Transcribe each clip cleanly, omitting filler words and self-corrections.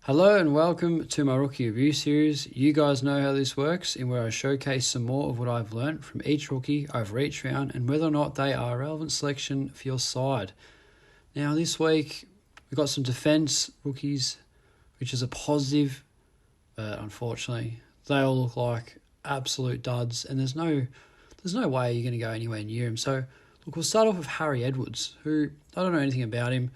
Hello and welcome to my rookie review series. You guys know how this works, in where I showcase some more of what I've learnt from each rookie over each round and whether or not they are a relevant selection for your side. Now this week we've got some defence rookies, which is a positive, but unfortunately they all look like absolute duds and there's no way you're going to go anywhere near him. So look, we'll start off with Harry Edwards, who I don't know anything about him.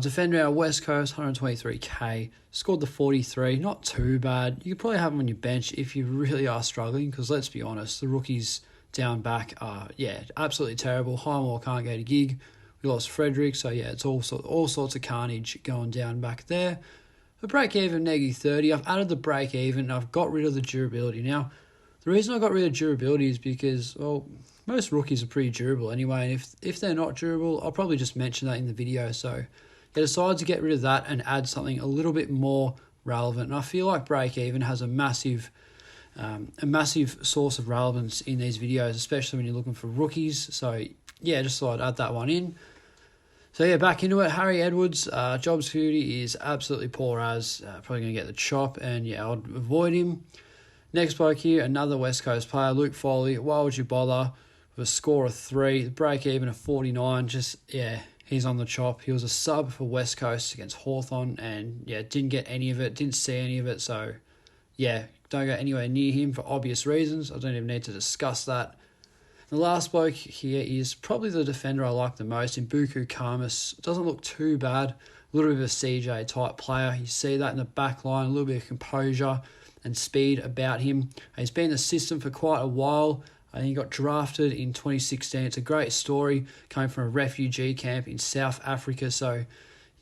Defender out of West Coast, 123k, scored the 43, not too bad. You could probably have him on your bench if you really are struggling, because let's be honest, the rookies down back are, absolutely terrible. Highmore can't get a gig. We lost Frederick, so it's all sorts of carnage going down back there. The break even, -30. I've added the break even and I've got rid of the durability. Now, the reason I got rid of durability is because, most rookies are pretty durable anyway, and if they're not durable, I'll probably just mention that in the video, so I decided to get rid of that and add something a little bit more relevant. And I feel like break even has a massive source of relevance in these videos, especially when you're looking for rookies. So just thought I'd add that one in. So back into it. Harry Edwards, job security is absolutely poor as, probably going to get the chop, and I'd avoid him. Next bloke here, another West Coast player, Luke Foley. Why would you bother with a score of 3, break even of 49? He's on the chop. He was a sub for West Coast against Hawthorn and, didn't get any of it, didn't see any of it. So, don't go anywhere near him for obvious reasons. I don't even need to discuss that. The last bloke here is probably the defender I like the most in Buku Karmas. Doesn't look too bad. A little bit of a CJ type player. You see that in the back line, a little bit of composure and speed about him. He's been in the system for quite a while. I think he got drafted in 2016. It's a great story. Came from a refugee camp in South Africa. So,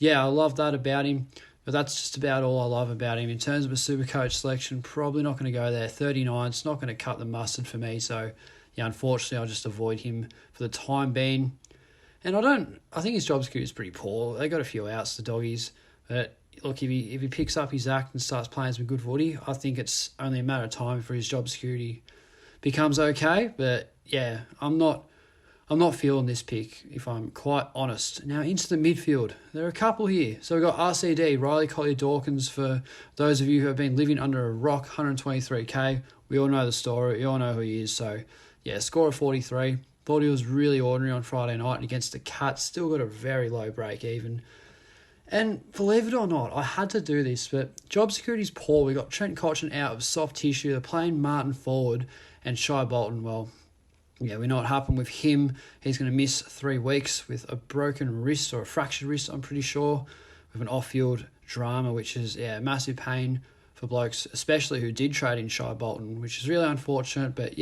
I love that about him. But that's just about all I love about him. In terms of a Supercoach selection, probably not going to go there. 39, it's not going to cut the mustard for me. So, unfortunately, I'll just avoid him for the time being. And I think his job security is pretty poor. They got a few outs, the doggies. But look, if he picks up his act and starts playing some good footy, I think it's only a matter of time for his job security becomes okay. But I'm not feeling this pick, if I'm quite honest. Now into the midfield. There are a couple here. So we've got RCD, Riley Collier-Dawkins, for those of you who have been living under a rock, 123k. We all know the story. We all know who he is. So score of 43. Thought he was really ordinary on Friday night against the Cats. Still got a very low break even. And believe it or not, I had to do this, but job security is poor. We got Trent Cotchin out of soft tissue. They're playing Martin forward and Shai Bolton. Well, we know what happened with him. He's going to miss 3 weeks with a broken wrist or a fractured wrist, I'm pretty sure, with an off-field drama, which is massive pain for blokes, especially who did trade in Shai Bolton, which is really unfortunate. But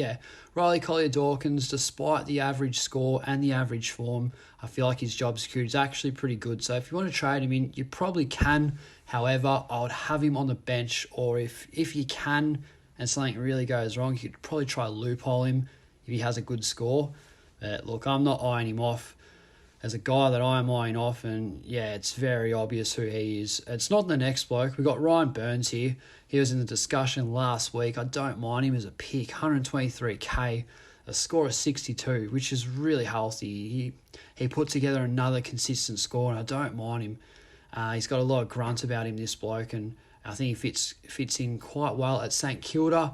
Riley Collier-Dawkins, despite the average score and the average form, I feel like his job security is actually pretty good. So if you want to trade him in, you probably can. However, I would have him on the bench, or if you can and something really goes wrong, you could probably try loophole him if he has a good score. But look, I'm not eyeing him off as a guy that I'm eyeing off, and it's very obvious who he is. It's not the next bloke. We've got Ryan Burns here. He was in the discussion last week. I don't mind him as a pick. 123k, a score of 62, which is really healthy. He put together another consistent score, and I don't mind him. He's got a lot of grunt about him, this bloke, and I think he fits in quite well at St Kilda.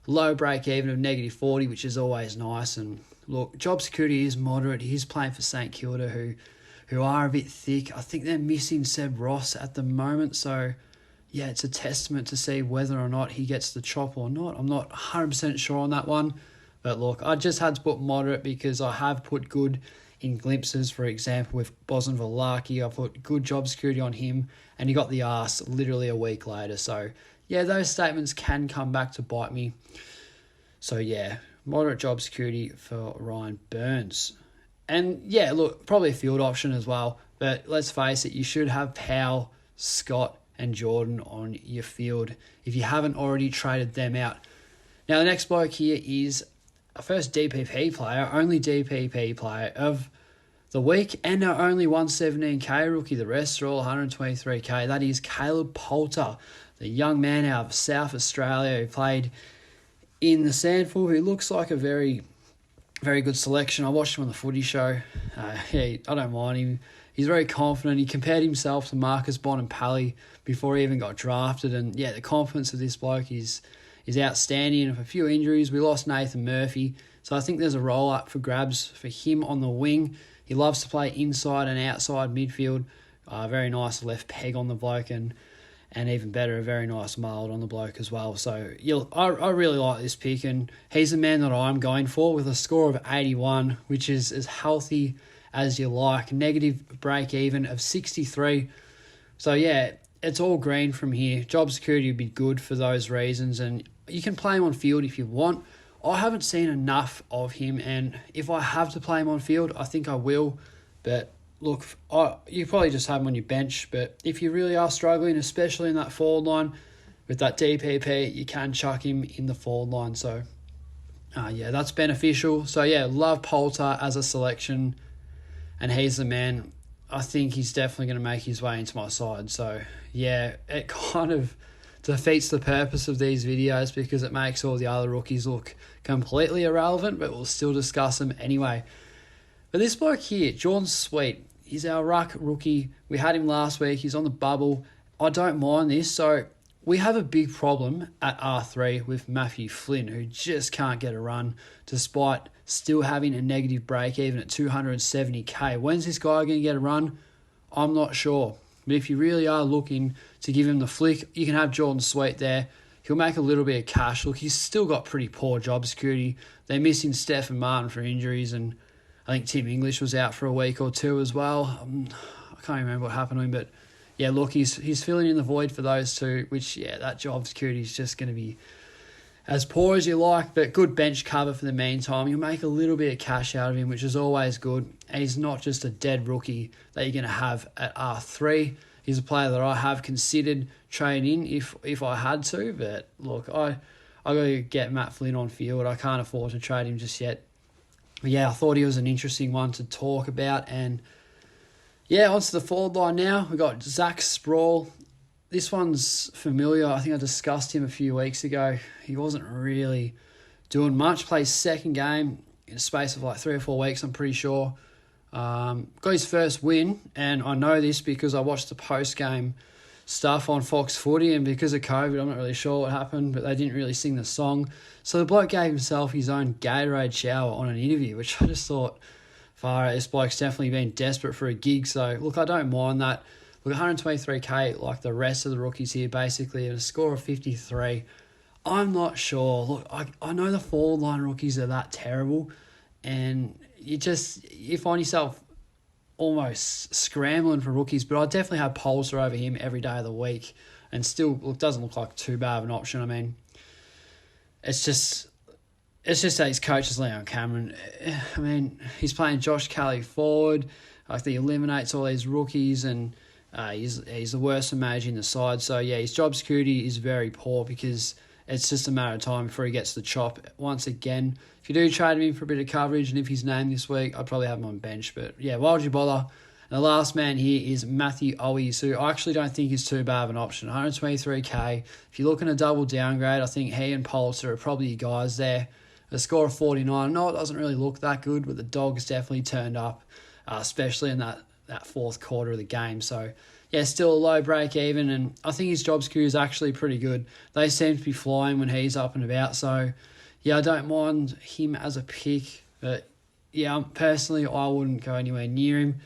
Low break even of -40, which is always nice. And look, job security is moderate. He's playing for St Kilda, who are a bit thick. I think they're missing Seb Ross at the moment. So, it's a testament to see whether or not he gets the chop or not. I'm not 100% sure on that one. But look, I just had to put moderate because I have put good in glimpses. For example, with Boston Velaki, I put good job security on him, and he got the arse literally a week later. So, those statements can come back to bite me. So, moderate job security for Ryan Burns. And, look, probably a field option as well. But let's face it, you should have Powell, Scott, and Jordan on your field if you haven't already traded them out. Now, the next bloke here is our first DPP player, only DPP player of the week, and our only 117k rookie. The rest are all 123k. That is Caleb Poulter, the young man out of South Australia who played in the Sandful, who looks like a very, very good selection. I watched him on the footy show. I don't mind him. He's very confident. He compared himself to Marcus Bonampally before he even got drafted. And yeah, the confidence of this bloke is outstanding. And with a few injuries, we lost Nathan Murphy. So I think there's a role up for grabs for him on the wing. He loves to play inside and outside midfield. Very nice left peg on the bloke, and even better, a very nice mould on the bloke as well. So I really like this pick, and he's the man that I'm going for with a score of 81, which is as healthy as you like. Negative break even of 63. So yeah, it's all green from here. Job security would be good for those reasons, and you can play him on field if you want. I haven't seen enough of him, and if I have to play him on field, I think I will. But look, you probably just have him on your bench, but if you really are struggling, especially in that forward line with that DPP, you can chuck him in the forward line. So yeah, that's beneficial. So yeah, love Poulter as a selection, and he's the man. I think he's definitely going to make his way into my side. So yeah, it kind of defeats the purpose of these videos because it makes all the other rookies look completely irrelevant, but we'll still discuss them anyway. But this bloke here, Jordan Sweet, he's our ruck rookie. We had him last week. He's on the bubble. I don't mind this. So we have a big problem at R3 with Matthew Flynn, who just can't get a run despite still having a negative break even at 270k. When's this guy going to get a run? I'm not sure. But if you really are looking to give him the flick, you can have Jordan Sweet there. He'll make a little bit of cash. Look, he's still got pretty poor job security. They're missing Stephen Martin for injuries, and I think Tim English was out for a week or two as well. I can't remember what happened to him, but yeah, look, he's filling in the void for those two, which, yeah, that job security is just going to be as poor as you like, but good bench cover for the meantime. You'll make a little bit of cash out of him, which is always good. And he's not just a dead rookie that you're going to have at R3. He's a player that I have considered trading if I had to, but look, I got to get Matt Flynn on field. I can't afford to trade him just yet. But yeah, I thought he was an interesting one to talk about. And yeah, onto the forward line now. We've got Zach Sproul. This one's familiar. I think I discussed him a few weeks ago. He wasn't really doing much. Played second game in a space of like 3 or 4 weeks, I'm pretty sure. Got his first win, and I know this because I watched the post-game stuff on Fox Footy, and because of COVID, I'm not really sure what happened, but they didn't really sing the song. So the bloke gave himself his own Gatorade shower on an interview, which I just thought, far out, this bloke's definitely been desperate for a gig. So, look, I don't mind that. Look, 123k like the rest of the rookies here, basically, and a score of 53. I'm not sure. Look, I know the forward line rookies are that terrible, and you find yourself almost scrambling for rookies, but I'd definitely have Poulter over him every day of the week, and still doesn't look like too bad of an option. I mean, it's just that his coach is Leon Cameron. I mean, he's playing Josh Kelly forward. I think he eliminates all these rookies, and he's the worst of managing the side. So yeah, his job security is very poor because it's just a matter of time before he gets the chop once again. If you do trade him in for a bit of coverage, and if he's named this week, I'd probably have him on bench. But yeah, why would you bother? And the last man here is Matthew Owies, who I actually don't think is too bad of an option. 123k. If you're looking to double downgrade, I think he and Poulter are probably your guys there. A score of 49. No, it doesn't really look that good, but the Dogs definitely turned up, especially in that fourth quarter of the game. So yeah, still a low break even, and I think his job security is actually pretty good. They seem to be flying when he's up and about, so yeah, I don't mind him as a pick, but yeah, personally, I wouldn't go anywhere near him,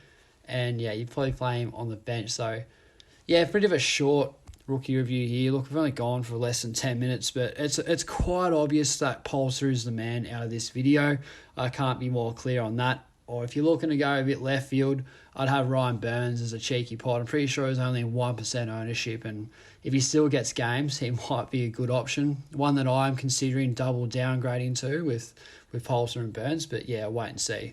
and yeah, you'd probably play him on the bench. So yeah, pretty of a short rookie review here. Look, we've only gone for less than 10 minutes, but it's quite obvious that Poulter is the man out of this video. I can't be more clear on that. Or if you're looking to go a bit left field, I'd have Ryan Burns as a cheeky pot. I'm pretty sure he's only 1% ownership, and if he still gets games, he might be a good option. One that I'm considering double downgrading to with Poulter and Burns, but yeah, wait and see.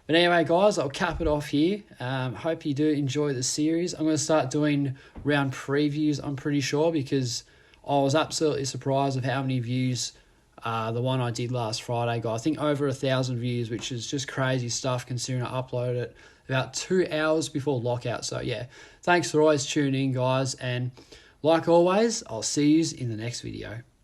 But anyway, guys, I'll cap it off here. Hope you do enjoy the series. I'm going to start doing round previews, I'm pretty sure, because I was absolutely surprised of how many views the one I did last Friday got. I think over 1,000 views, which is just crazy stuff considering I uploaded it about 2 hours before lockout. So yeah, thanks for always tuning in, guys. And like always, I'll see you in the next video.